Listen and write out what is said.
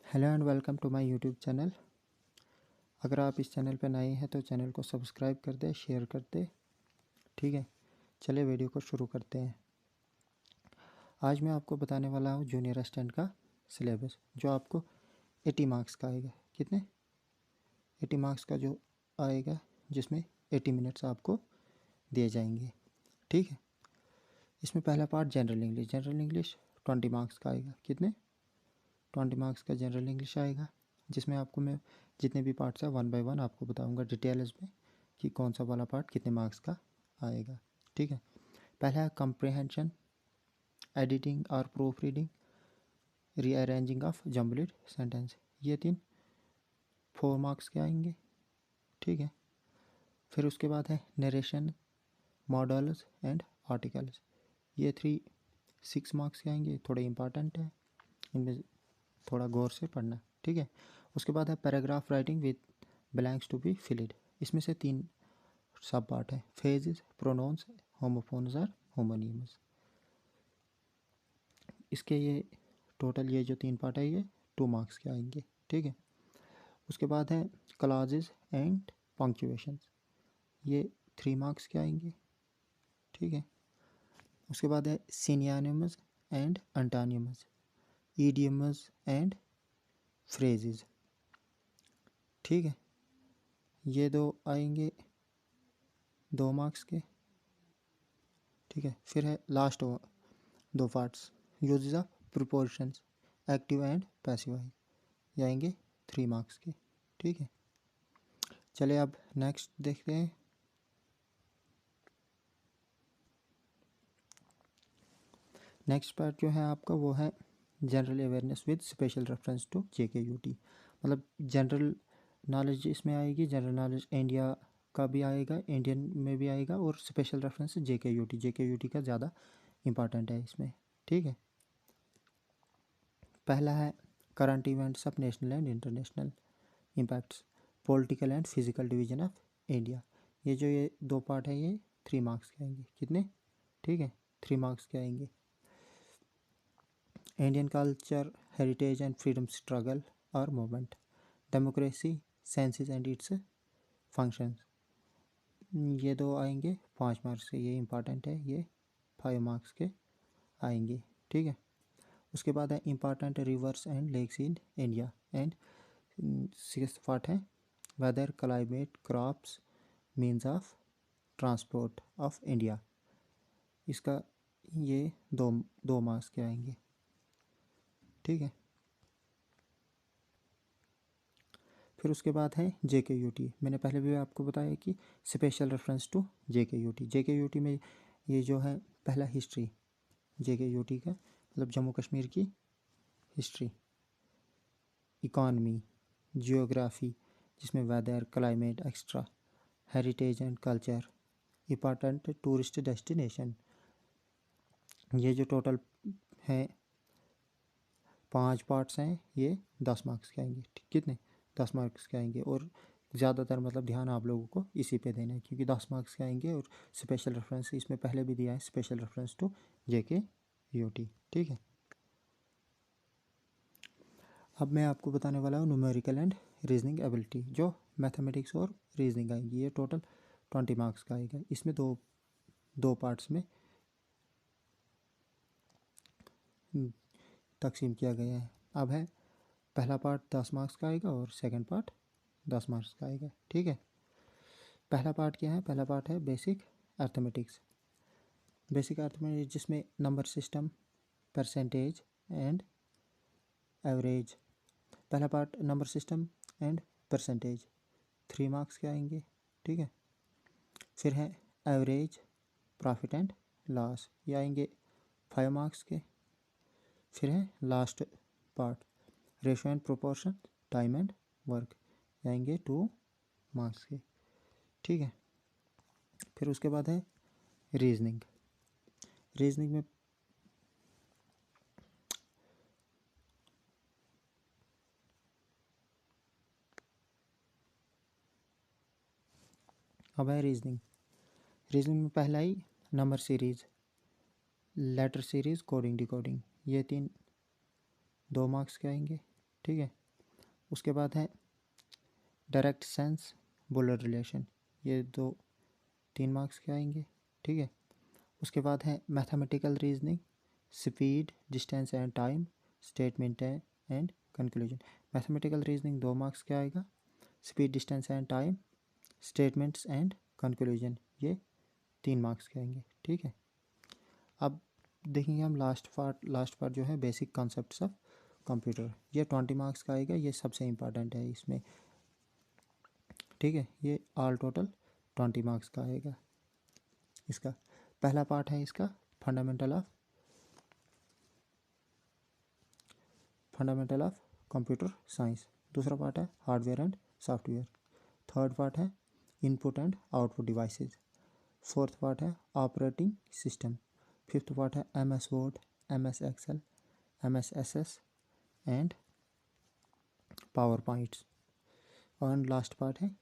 Hello and welcome to my YouTube channel. अगर आप इस चैनल पर नए हैं तो चैनल को सब्सक्राइब कर दें, शेयर कर दें। ठीक है, चलिए वीडियो को शुरू करते हैं। आज मैं आपको बताने वाला हूँ जूनियर असिस्टेंट का सिलेबस, जो आपको 80 मार्क्स का आएगा। कितने? 80 मार्क्स का जो आएगा, जिसमें 80 मिनट्स आपको दिए जाएंगे। ठीक है, इसमें पहला पार्ट जनरल इंग्लिश 20 मार्क्स का आएगा। कितने? 20 मार्क्स का जनरल इंग्लिश आएगा, जिसमें आपको मैं जितने भी पार्ट्स हैं 1 बाय 1 आपको बताऊंगा डिटेल्स में कि कौन सा वाला पार्ट कितने मार्क्स का आएगा। ठीक है, पहला है कम्प्रिहेंशन, एडिटिंग और proof reading, rearranging of jumbled sentence. ये 4 मार्क्स के आएंगे। ठीक है, फिर उसके बाद है नरेशन, मॉडल्स एंड आर्टिकल्स। ये 6 मार्क्स के आएंगे। थोड़े इंपॉर्टेंट है, इनमें थोड़ा गौर से पढ़ना। ठीक है, उसके बाद है paragraph writing with blanks to be filled. इसमें से 3 सब पार्ट है, फेजेस, प्रोनाउंस, होमोफोन्स और होमोनिम्स। इसके ये टोटल ये जो 3 पार्ट है ये 2 मार्क्स के आएंगे। ठीक है, उसके बाद है क्लॉजेस एंड पंक्चुएशंस। ये 3 मार्क्स के आएंगे। ठीक है, उसके बाद है synonyms and antonyms, idioms and phrases. ठीक है, ये 2 आएंगे 2 मार्क्स के। ठीक है, फिर है last 2 parts, uses of prepositions, active and passive voice. ये आएंगे 3 मार्क्स के। ठीक है, चलिए अब नेक्स्ट देखते हैं। नेक्स्ट पार्ट जो है आपका वो है general awareness with special reference to JKUT। मतलब जनरल नॉलेज इसमें आएगी, जनरल नॉलेज इंडिया का भी आएगा, इंडियन में भी आएगा, और स्पेशल रेफरेंस JKUT का ज़्यादा इम्पॉर्टेंट है इसमें। ठीक है, पहला है current events of national and international impacts, political and physical division of India. ये 2 पार्ट है, ये 3 मार्क्स के आएंगे। कितने? ठीक है, 3 मार्क्स के आएंगे। Indian culture, heritage and freedom struggle और movement, democracy, census and its functions. ये 2 आएंगे 5 मार्क्स के। ये इंपॉर्टेंट है, ये 5 मार्क्स के आएंगे। ठीक है, उसके बाद है important rivers and lakes in India and 6th part है weather, climate, crops, means of transport of India. इसका ये 2 मार्क्स के आएंगे। ठीक है, फिर उसके बाद है JKUT। मैंने पहले भी आपको बताया कि स्पेशल रेफरेंस टू JKUT में ये जो है पहला हिस्ट्री JKUT का, मतलब जम्मू कश्मीर की हिस्ट्री, इकॉनमी, जियोग्राफी जिसमें weather, climate, extra, heritage and culture, important tourist destination. ये जो टोटल है 5 पार्ट्स हैं, ये 10 मार्क्स के आएंगे। कितने? 10 मार्क्स के आएंगे। और ज़्यादातर मतलब ध्यान आप लोगों को इसी पे देना है, क्योंकि 10 मार्क्स के आएंगे। और स्पेशल रेफरेंस इसमें पहले भी दिया है, स्पेशल रेफरेंस टू JKUT। ठीक है, अब मैं आपको बताने वाला हूँ न्यूमेरिकल एंड रीजनिंग एबिलिटी, जो मैथमेटिक्स और रीजनिंग आएंगी। ये टोटल 20 मार्क्स का आएगा। इसमें दो पार्ट्स में तकसीम किया गया है। अब है पहला पार्ट 10 मार्क्स का आएगा और सेकंड पार्ट 10 मार्क्स का आएगा। ठीक है, पहला पार्ट क्या है? पहला पार्ट है बेसिक अर्थमेटिक्स। जिसमें number system, percentage and average. पहला part number system and percentage 3 marks के आएंगे। ठीक है, फिर है एवरेज, प्रॉफिट एंड लॉस, ये आएंगे 5 मार्क्स के। फिर है last part ratio and proportion, time and work, आएंगे 2 मार्क्स के। ठीक है, फिर उसके बाद है रीजनिंग में अब है रीजनिंग में पहला ही number series, letter series, coding decoding. ये 2 मार्क्स के आएंगे। ठीक है, उसके बाद है डायरेक्ट सेंस, बुलर रिलेशन, ये 3 मार्क्स के आएंगे, ठीक है। उसके बाद है mathematical reasoning, speed, distance and time, statement and conclusion. Mathematical reasoning 2 marks के आएगा, speed, distance and time, statements and conclusion ये 3 मार्क्स के आएंगे, ठीक है। अब देखेंगे हम लास्ट पार्ट जो है बेसिक कॉन्सेप्ट्स ऑफ कंप्यूटर, ये 20 मार्क्स का आएगा, ये सबसे इम्पॉर्टेंट है इसमें, ठीक है। ये ऑल टोटल 20 मार्क्स का आएगा। इसका पहला पार्ट है इसका फंडामेंटल ऑफ कंप्यूटर साइंस, दूसरा पार्ट है hardware and software, third part है input and output devices, fourth part है ऑपरेटिंग सिस्टम, फिफ्थ पार्ट है MS word, MS excel, MS SS and power points, और लास्ट पार्ट है